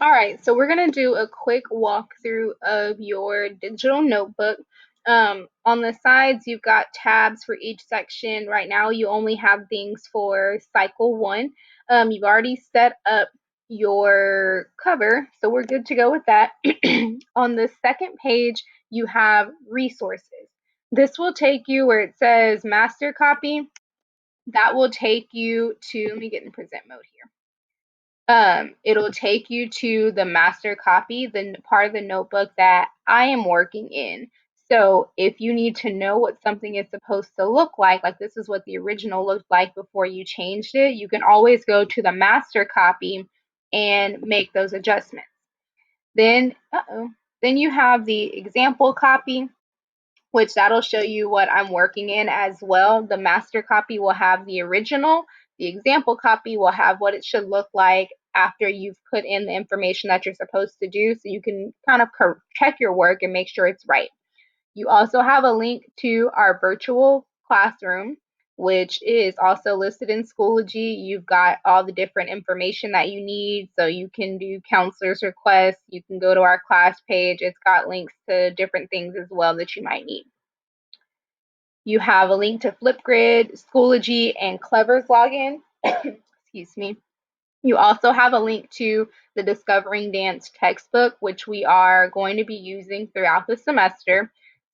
All right, so we're going to do a quick walkthrough of your digital notebook. On the sides, you've got tabs for each section. Right now, you only have things for cycle 1. You've already set up your cover, so we're good to go with that. On the second page, you have resources. This will take you where it says master copy. That will take you to, let me get in present mode here. It'll take you to the master copy, the part of the notebook that I am working in. So if you need to know what something is supposed to look like this is what the original looked like before you changed it, you can always go to the master copy and make those adjustments. Then, then you have the example copy, which that'll show you what I'm working in as well. The master copy will have the original. The example copy will have what it should look like after you've put in the information that you're supposed to do, so you can kind of check your work and make sure it's right. You also have a link to our virtual classroom, which is also listed in Schoology. You've got all the different information that you need, so you can do counselor's requests. You can go to our class page. It's got links to different things as well that you might need. You have a link to Flipgrid, Schoology, and Clever's login. Excuse me. You also have a link to the Discovering Dance textbook, which we are going to be using throughout the semester.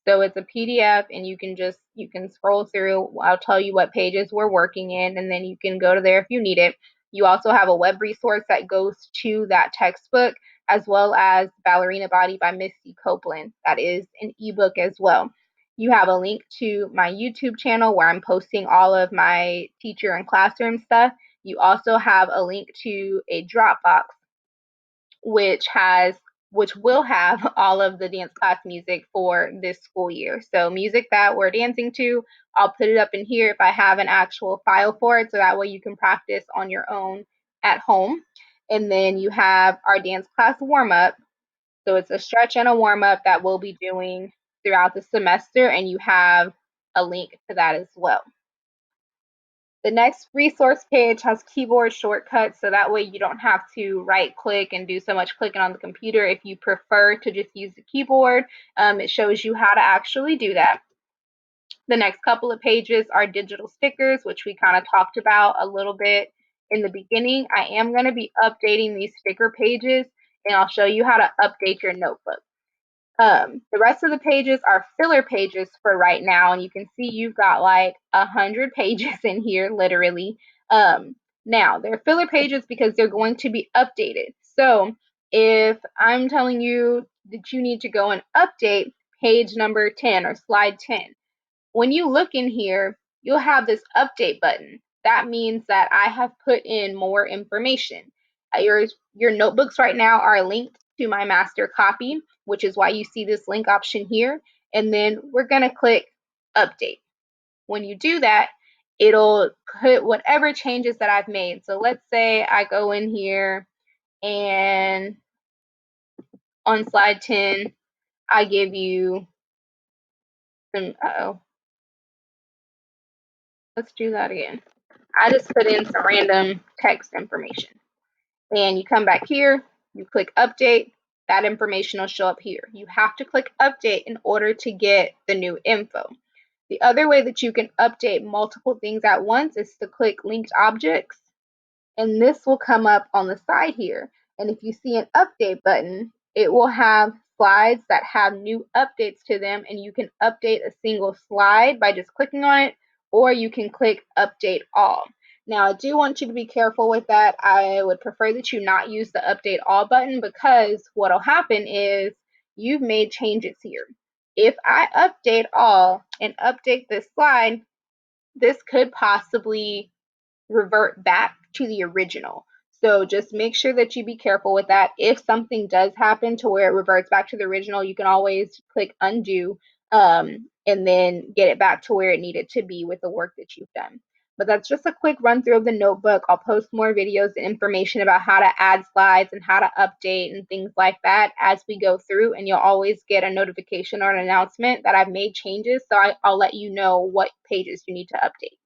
So it's a PDF, and you can scroll through. I'll tell you what pages we're working in, and then you can go to there if you need it. You also have a web resource that goes to that textbook, as well as Ballerina Body by Misty Copeland. That is an ebook as well. You have a link to my YouTube channel where I'm posting all of my teacher and classroom stuff. You also have a link to a Dropbox, which will have all of the dance class music for this school year. So music that we're dancing to, I'll put it up in here if I have an actual file for it, so that way you can practice on your own at home. And then you have our dance class warm-up. So it's a stretch and a warm-up that we'll be doing throughout the semester, and you have a link to that as well. The next resource page has keyboard shortcuts, so that way you don't have to right click and do so much clicking on the computer. If you prefer to just use the keyboard, it shows you how to actually do that. The next couple of pages are digital stickers, which we kind of talked about a little bit in the beginning. I am going to be updating these sticker pages, and I'll show you how to update your notebook. The rest of the pages are filler pages for right now, and you can see you've got like 100 pages in here, literally. Now, they're filler pages because they're going to be updated. So if I'm telling you that you need to go and update page number 10 or slide 10, when you look in here, you'll have this update button. That means that I have put in more information. Your notebooks right now are linked to my master copy, which is why you see this link option here. And then we're going to click update. When you do that, it'll put whatever changes that I've made. So let's say I go in here and on slide 10, I give you some, let's do that again. I just put in some random text information. And you come back here, you click update, that information will show up here. You have to click update in order to get the new info. The other way that you can update multiple things at once is to click linked objects, and this will come up on the side here. And if you see an update button, it will have slides that have new updates to them, and you can update a single slide by just clicking on it, or you can click update all. Now, I do want you to be careful with that. I would prefer that you not use the update all button, because what will happen is you've made changes here. If I update all and update this slide, this could possibly revert back to the original. So just make sure that you be careful with that. If something does happen to where it reverts back to the original, you can always click undo and then get it back to where it needed to be with the work that you've done. But that's just a quick run through of the notebook. I'll post more videos and information about how to add slides and how to update and things like that as we go through, and you'll always get a notification or an announcement that I've made changes, so I'll let you know what pages you need to update.